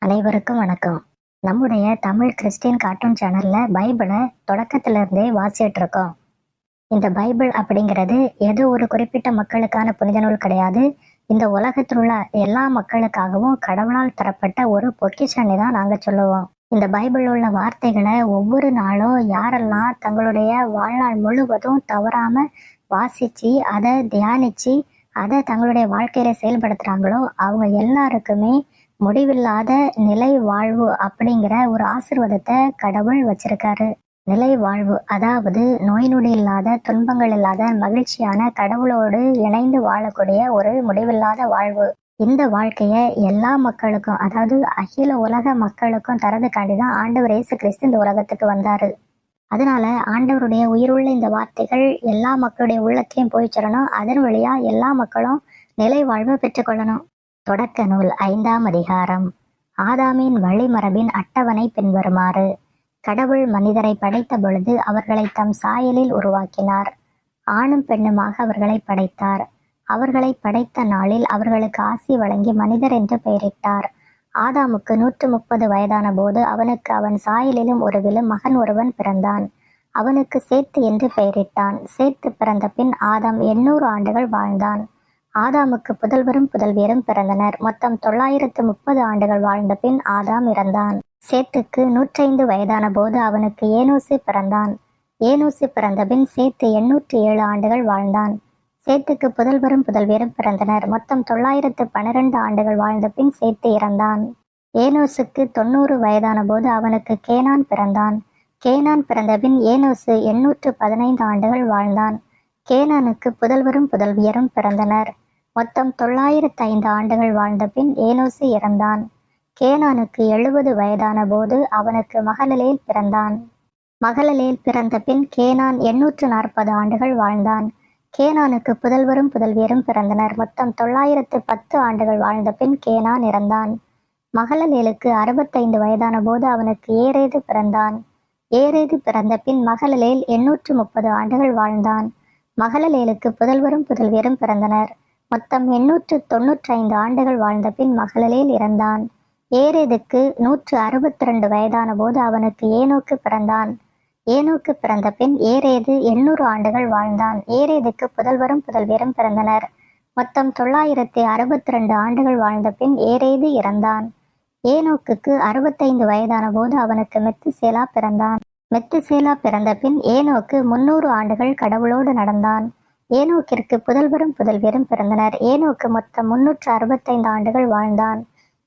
அனைவருக்கும் வணக்கம். நம்முடைய தமிழ் கிறிஸ்டின் கார்ட்டூன் சேனல்ல பைபிளை தொடக்கத்துல இருந்தே வாசிச்சுட்டு இருக்கோம். இந்த பைபிள் அப்படிங்கிறது ஏதோ ஒரு குறிப்பிட்ட மக்களுக்கான புனித நூல் கிடையாது. இந்த உலகத்தில் உள்ள எல்லா மக்களுக்காகவும் கடவுளால் தரப்பட்ட ஒரு பொக்கிஷன்னு தான் நாங்க சொல்லுவோம். இந்த பைபிள் உள்ள வார்த்தைகளை ஒவ்வொரு நாளும் யாரெல்லாம் தங்களுடைய வாழ்நாள் முழுவதும் தவறாம வாசிச்சு அதை தியானிச்சு அதை தங்களுடைய வாழ்க்கையில செயல்படுத்துறாங்களோ அவங்க எல்லாருக்குமே முடிவில்லாத நிலை வாழ்வு அப்படிங்கிற ஒரு ஆசீர்வாதத்தை கடவுள் வச்சிருக்காரு. நிலை வாழ்வு அதாவது நோய் நொடி இல்லாத, துன்பங்கள் இல்லாத, மகிழ்ச்சியான கடவுளோடு இணைந்து வாழக்கூடிய ஒரு முடிவில்லாத வாழ்வு. இந்த வாழ்க்கைய எல்லா மக்களுக்கும், அதாவது அகில உலக மக்களுக்கும் தரதுக்காண்டிதான் ஆண்டவர் இயேசு கிறிஸ்து இந்த உலகத்துக்கு வந்தாரு. அதனால ஆண்டவருடைய உயிருள்ள இந்த வார்த்தைகள் எல்லா மக்களுடைய உள்ளத்தையும் போய் சொல்லணும். அதன் வழியா எல்லா மக்களும் நிலை வாழ்வை பெற்றுக்கொள்ளணும். தொடக்க நூல் 5ஆம் அதிகாரம். ஆதாமின் வழிமரபின் அட்டவணை பின்வருமாறு. கடவுள் மனிதரை படைத்த பொழுது அவர்களை தம் சாயலில் உருவாக்கினார். ஆணும் பெண்ணுமாக அவர்களை படைத்தார். அவர்களை படைத்த நாளில் அவர்களுக்கு ஆசி வழங்கி மனிதர் என்று பெயரிட்டார். ஆதாமுக்கு 130 வயதான போது அவனுக்கு அவன் சாயலிலும் உருவிலும் மகன் ஒருவன் பிறந்தான். அவனுக்கு சேத்து என்று பெயரிட்டான். சேத்து பிறந்த பின் ஆதாம் 800 ஆண்டுகள் வாழ்ந்தான். ஆதாமுக்கு புதல்வரும் புதல்வியரும் பிறந்தனர். மொத்தம் 930 ஆண்டுகள் வாழ்ந்த பின் ஆதாம் இறந்தான். சேத்துக்கு 105 வயதான போது அவனுக்கு ஏனோசு பிறந்தான். ஏனோசு பிறந்த பின் சேத்து 807 ஆண்டுகள் வாழ்ந்தான். சேத்துக்கு புதல்வரும் புதல்வியரும் பிறந்தனர். மொத்தம் 912 ஆண்டுகள் வாழ்ந்த பின் சேத்து இறந்தான். ஏனோசுக்கு 90 வயதான போது அவனுக்கு கேனான் பிறந்தான். கேனான் பிறந்த பின் ஏனோசு 815 ஆண்டுகள் வாழ்ந்தான். கேனானுக்கு புதல்வரும் புதல்வியரும் பிறந்தனர். மொத்தம் 905 ஆண்டுகள் வாழ்ந்த பின் ஏனோசு இறந்தான். கேனானுக்கு 70 வயதான போது அவனுக்கு மகலலேல் பிறந்தான். மகலலேல் பிறந்த பின் கேனான் 840 ஆண்டுகள் வாழ்ந்தான். கேனானுக்கு புதல்வரும் புதல்வியரும் பிறந்தனர். மொத்தம் 910 ஆண்டுகள் வாழ்ந்த பின் கேனான் இறந்தான். மகலலேலுக்கு 65 வயதான போது அவனுக்கு ஏரேது பிறந்தான். ஏரேது பிறந்த பின் மகலலேல் 830 ஆண்டுகள் வாழ்ந்தான். மகலலேலுக்கு புதல்வரும் புதல்வியரும் பிறந்தனர். மொத்தம் 895 ஆண்டுகள் வாழ்ந்த பின் மகலலேல் இறந்தான். ஏரேதுக்கு 162 வயதான போது அவனுக்கு ஏனோக்கு பிறந்தான். ஏனோக்கு பிறந்த பின் ஏரேது 800 ஆண்டுகள் வாழ்ந்தான். ஏரேதுக்கு புதல்வரும் புதல்வியரும் பிறந்தனர். மொத்தம் 962 ஆண்டுகள் வாழ்ந்த பின் ஏரேது இறந்தான். ஏனோக்குக்கு 65 வயதான போது அவனுக்கு மெத்துசேலா பிறந்தான். மெத்துசேலா பிறந்த பின் ஏனோக்கு 300 ஆண்டுகள் கடவுளோடு நடந்தான். ஏனோக்கிற்கு புதல்வரும் புதல்வியரும் பிறந்தனர். ஏனோக்கு மொத்தம் 365 ஆண்டுகள் வாழ்ந்தான்.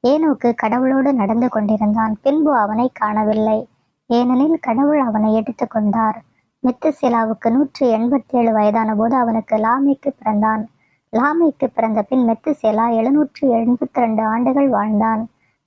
ஏனோக்கு கடவுளோடு நடந்து கொண்டிருந்தான். பின்பு அவனை காணவில்லை, ஏனெனில் கடவுள் அவனை எடுத்து கொண்டார். மெத்துசேலாவுக்கு 187 வயதான போது அவனுக்கு லாமேக்கு பிறந்தான். லாமேக்கு பிறந்த பின் மெத்துசேலா 782 ஆண்டுகள் வாழ்ந்தான்.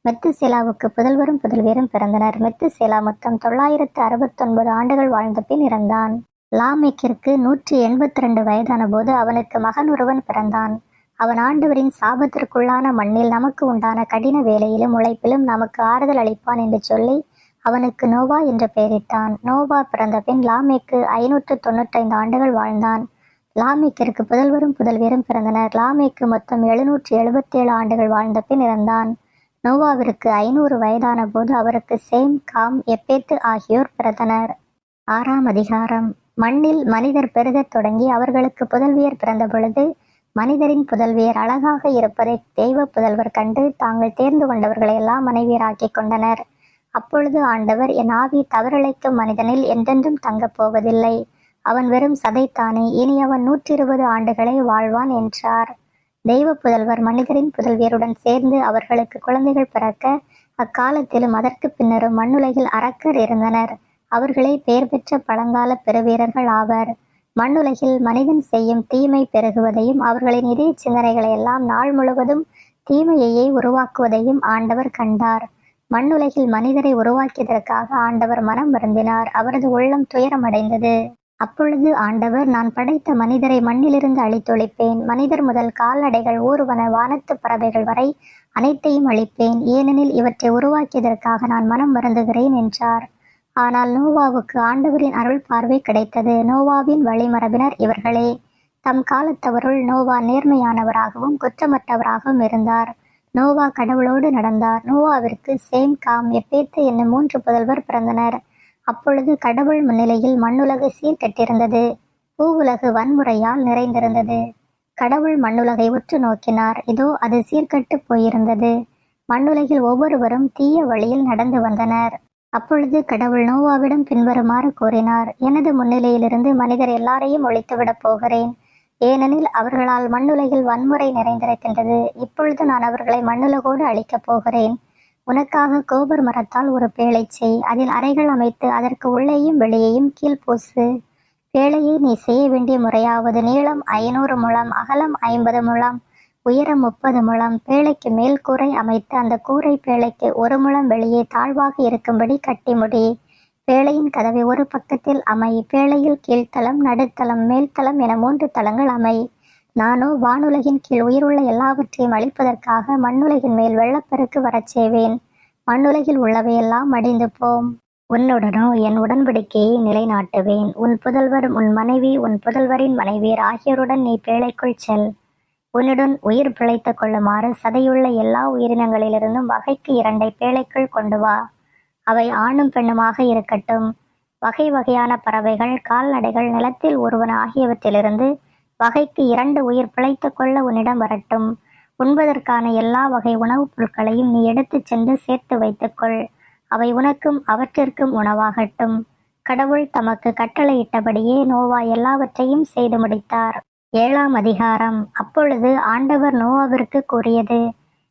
மெத்துசேலாவுக்கு புதல்வரும் புதல்வியரும் பிறந்தனர். மெத்துசேலா மொத்தம் 969 ஆண்டுகள் வாழ்ந்த பின் இறந்தான். லாமேக்கிற்கு 182 வயதான போது அவனுக்கு மகன் ஒருவன் பிறந்தான். அவன் ஆண்டவரின் சாபத்திற்குள்ளான மண்ணில் நமக்கு உண்டான கடின வேலையிலும் உழைப்பிலும் நமக்கு ஆறுதல் அளிப்பான் என்று சொல்லி அவனுக்கு நோவா என்று பெயரிட்டான். நோவா பிறந்த பின் லாமேக்கு 595 ஆண்டுகள் வாழ்ந்தான். லாமேக்கிற்கு புதல்வரும் புதல்வியரும் பிறந்தனர். லாமேக்கு மொத்தம் 777 ஆண்டுகள் வாழ்ந்த பின் இறந்தான். நோவாவிற்கு 500 வயதான போது அவருக்கு சேம், காம், எப்பேத்து ஆகியோர் பிறந்தனர். 6ஆம் அதிகாரம். மண்ணில் மனிதர் பெருகத் தொடங்கி அவர்களுக்கு புதல்வியர் பிறந்த பொழுது மனிதரின் புதல்வியர் அழகாக இருப்பதை தெய்வ புதல்வர் கண்டு தாங்கள் தேர்ந்து கொண்டவர்களை எல்லாம் மனைவியராக்கி கொண்டனர். அப்பொழுது ஆண்டவர், என் ஆவி தவறிழைக்கும் மனிதனில் என்றென்றும் தங்கப் போவதில்லை, அவன் வெறும் சதைத்தானே, இனி அவன் 120 ஆண்டுகளை வாழ்வான் என்றார். தெய்வ புதல்வர் மனிதரின் புதல்வியருடன் சேர்ந்து அவர்களுக்கு குழந்தைகள் பிறக்க அக்காலத்திலும் அதற்கு பின்னரும் மண்ணுலகில் அரக்கர் இருந்தனர். அவர்களே பெயர் பெற்ற பழங்கால பெருவீரர்கள் ஆவர். மண்ணுலகில் மனிதன் செய்யும் தீமை பெருகுவதையும் அவர்களின் இதய சிந்தனைகளை எல்லாம் நாள் முழுவதும் தீமையையே உருவாக்குவதையும் ஆண்டவர் கண்டார். மண்ணுலகில் மனிதரை உருவாக்கியதற்காக ஆண்டவர் மனம் வருந்தினார். அவரது உள்ளம் துயரமடைந்தது. அப்பொழுது ஆண்டவர், நான் படைத்த மனிதரை மண்ணிலிருந்து அழித்தொழிப்பேன். மனிதர் முதல் கால்நடைகள், ஊர்வன, வானத்து பறவைகள் வரை அனைத்தையும் அழிப்பேன். ஏனெனில் இவற்றை உருவாக்கியதற்காக நான் மனம் வருந்துகிறேன் என்றார். ஆனால் நோவாவுக்கு ஆண்டவரின் அருள் பார்வை கிடைத்தது. நோவாவின் வழிமரபினர் இவர்களே. தம் காலத்தவருள் நோவா நேர்மையானவராகவும் குற்றமற்றவராகவும் இருந்தார். நோவா கடவுளோடு நடந்தார். நோவாவிற்கு சேம், காம், எப்பேத்து என்னும் 3 புதல்வர் பிறந்தனர். அப்பொழுது கடவுள் முன்னிலையில் மண்ணுலகு சீர்கெட்டிருந்தது, பூவுலகு வன்முறையால் நிறைந்திருந்தது. கடவுள் மண்ணுலகை உற்று நோக்கினார், இதோ அது சீர்கெட்டு போயிருந்தது. மண்ணுலகில் ஒவ்வொருவரும் தீய வழியில் நடந்து வந்தனர். அப்பொழுது கடவுள் நோவாவிடம் பின்வருமாறு கூறினார்: எனது முன்னிலையிலிருந்து மனிதர் எல்லாரையும் ஒழித்துவிடப் போகிறேன், ஏனெனில் அவர்களால் மண்ணுலகில் வன்முறை நிறைந்திருக்கின்றது. இப்பொழுது நான் அவர்களை மண்ணுலகோடு அழிக்கப் போகிறேன். உனக்காக கோபர் மரத்தால் ஒரு பேழை செய், அதில் அறைகள் அமைத்து அதற்கு உள்ளேயும் வெளியேயும் கீழ்பூசு. பேழையை நீ செய்ய வேண்டிய முறையாவது: நீளம் 500 முழம், அகலம் 50 முழம், உயரம் 30 முழம். பேழைக்கு மேல் கூரை அமைத்து அந்த கூரை பேழைக்கு 1 முழம் வெளியே தாழ்வாக இருக்கும்படி கட்டி முடி. பேழையின் கதவை ஒரு பக்கத்தில் அமை. பேழையில் கீழ்த்தளம், நடுத்தளம், மேல்தளம் என 3 தளங்கள் அமை. நானோ வானுலகின் கீழ் உயிருள்ள எல்லாவற்றையும் அழிப்பதற்காக மண்ணுலகின் மேல் வெள்ளப்பெருக்கு வரச் செய்வேன். மண்ணுலகில் உள்ளவையெல்லாம் மடிந்து போம். உன்னுடனோ என் உடன்படிக்கையை நிலைநாட்டுவேன். உன் புதல்வர், உன் மனைவி, உன் புதல்வரின் மனைவியர் ஆகியோருடன் நீ பேழைக்குள் செல். உன்னுடன் உயிர் பிழைத்துக் கொள்ளுமாறு சதையுள்ள எல்லா உயிரினங்களிலிருந்தும் வகைக்கு 2 பேழைக்குள் கொண்டு வா. அவை ஆணும் பெண்ணுமாக இருக்கட்டும். வகை வகையான பறவைகள், கால்நடைகள், நிலத்தில் ஊர்வன ஆகியவற்றிலிருந்து வகைக்கு 2 உயிர் பிழைத்துக் கொள்ள உன்னிடம் வரட்டும். உண்பதற்கான எல்லா வகை உணவுப் பொருட்களையும் நீ எடுத்துச் சென்று சேர்த்து வைத்துக்கொள். அவை உனக்கும் அவற்றிற்கும் உணவாகட்டும். கடவுள் தமக்கு கட்டளையிட்டபடியே நோவா எல்லாவற்றையும் செய்து முடித்தார். 7ஆம் அதிகாரம். அப்பொழுது ஆண்டவர் நோவாவிற்கு கூறியது: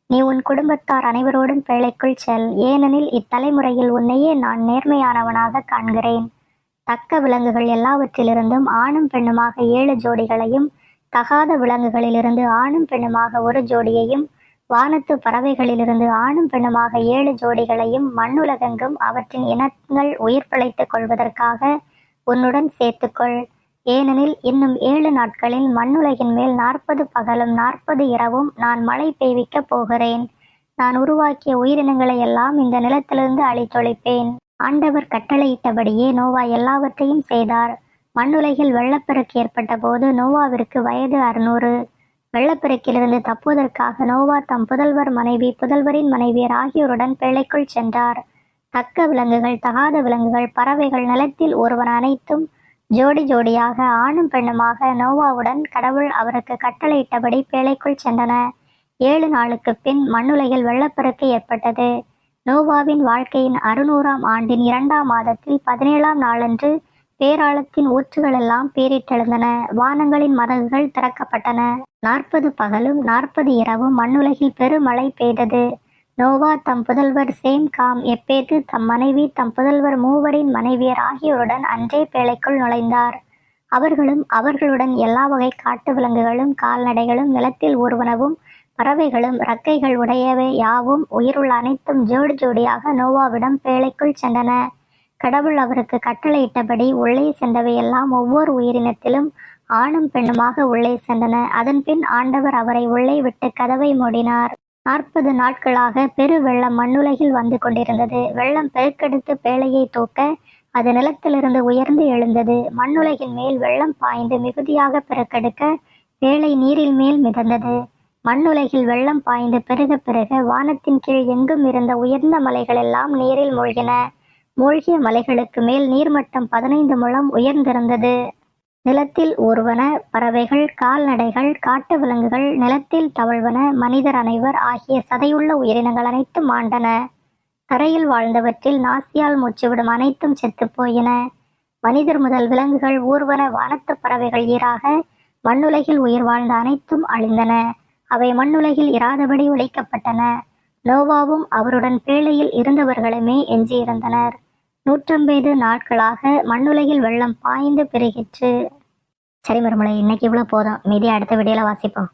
நீ உன் குடும்பத்தார் அனைவரோடும் பேழைக்குள் செல், ஏனெனில் இத்தலைமுறையில் உன்னையே நான் நேர்மையானவனாக காண்கிறேன். தக்க விலங்குகள் எல்லாவற்றிலிருந்தும் ஆணும் பெண்ணுமாக 7 ஜோடிகளையும், தகாத விலங்குகளிலிருந்து ஆணும் பெண்ணுமாக 1 ஜோடியையும், வானத்து பறவைகளிலிருந்து ஆணும் பெண்ணுமாக 7 ஜோடிகளையும் மண்ணுலகெங்கும் அவற்றின் இனங்கள் உயிர் பிழைத்துக் கொள்வதற்காக உன்னுடன் சேர்த்துக்கொள். ஏனெனில் இன்னும் 7 நாட்களில் மண்ணுலகின் மேல் 40 பகலும் 40 இரவும் நான் மழை பெய்விக்கப் போகிறேன். நான் உருவாக்கிய உயிரினங்களை எல்லாம் இந்த நிலத்திலிருந்து அழித்தொழிப்பேன். ஆண்டவர் கட்டளையிட்டபடியே நோவா எல்லாவற்றையும் செய்தார். மண்ணுலகில் வெள்ளப்பெருக்கு ஏற்பட்ட போது நோவாவிற்கு வயது 600. வெள்ளப்பெருக்கிலிருந்து தப்புவதற்காக நோவா தம் புதல்வர், மனைவி, புதல்வரின் மனைவியர் ஆகியோருடன் பேழைக்குள் சென்றார். தக்க விலங்குகள், தகாத விலங்குகள், பறவைகள், நிலத்தில் ஊர்வன அனைத்தும் ஜோடி ஜோடியாக ஆணும் பெண்ணுமாக நோவாவுடன் கடவுள் அவருக்கு கட்டளையிட்டபடி பேழைக்குள் சென்றன. 7 நாளுக்கு பின் மண்ணுலகில் வெள்ளப்பெருக்கு ஏற்பட்டது. நோவாவின் வாழ்க்கையின் 600ஆம் ஆண்டின் 2ஆம் மாதத்தில் 17ஆம் நாளன்று பேராளத்தின் ஊற்றுகளெல்லாம் பேரிட்டெழுந்தன. வானங்களின் மதகுகள் திறக்கப்பட்டன. 40 பகலும் 40 இரவும் மண்ணுலகில் பெருமழை பெய்தது. நோவா தம் புதல்வர் சேம், காம், எப்பேத்து, தம் மனைவி, தம் புதல்வர் மூவரின் மனைவியர் ஆகியோருடன் அன்றே பேழைக்குள் நுழைந்தார். அவர்களும் அவர்களுடன் எல்லா வகை காட்டு விலங்குகளும், கால்நடைகளும், நிலத்தில் ஊர்வனவும், பறவைகளும், இறக்கைகள் உடையவை யாவும், உயிருள்ள அனைத்தும் ஜோடி ஜோடியாக நோவாவிடம் பேழைக்குள் சென்றன. கடவுள் அவருக்கு கட்டளையிட்டபடி உள்ளே சென்றவையெல்லாம் ஒவ்வொரு உயிரினத்திலும் ஆணும் பெண்ணுமாக உள்ளே சென்றன. அதன்பின் ஆண்டவர் அவரை உள்ளே விட்டு கதவை மூடினார். 40 நாட்களாக பெரு வெள்ளம் மண்ணுலகில் வந்து கொண்டிருந்தது. வெள்ளம் பெருக்கெடுத்து பேழையை தூக்க அது நிலத்திலிருந்து உயர்ந்து எழுந்தது. மண்ணுலகின் மேல் வெள்ளம் பாய்ந்து மிகுதியாக பெருக்கெடுக்க பேழை நீரில் மேல் மிதந்தது. மண்ணுலகில் வெள்ளம் பாய்ந்து பெருக பெருக வானத்தின் கீழ் எங்கும் இருந்த உயர்ந்த மலைகள் எல்லாம் நீரில் மூழ்கின. மூழ்கிய மலைகளுக்கு மேல் நீர்மட்டம் 15 முழம் உயர்ந்திருந்தது. நிலத்தில் ஊர்வன, பறவைகள், கால்நடைகள், காட்டு விலங்குகள், நிலத்தில் தவழ்வன, மனிதர் அனைவர் ஆகிய சதையுள்ள உயிரினங்கள் அனைத்தும் மாண்டன. தரையில் வாழ்ந்தவற்றில் நாசியால் மூச்சுவிடும் அனைத்தும் செத்துப்போயின. மனிதர் முதல் விலங்குகள், ஊர்வன, வானத்து பறவைகள் ஈராக மண்ணுலகில் உயிர் வாழ்ந்த அனைத்தும் அழிந்தன. அவை மண்ணுலகில் இராதபடி ஒழிக்கப்பட்டன. நோவாவும் அவருடன் பேழையில் இருந்தவர்களுமே எஞ்சியிருந்தனர். 150 நாட்களாக மண்ணுலகில் வெள்ளம் பாய்ந்து பெருகிற்று. சரி மருமலை, இன்னைக்கு இவ்வளோ போதும். மீதி அடுத்த வீடியோல வாசிப்போம்.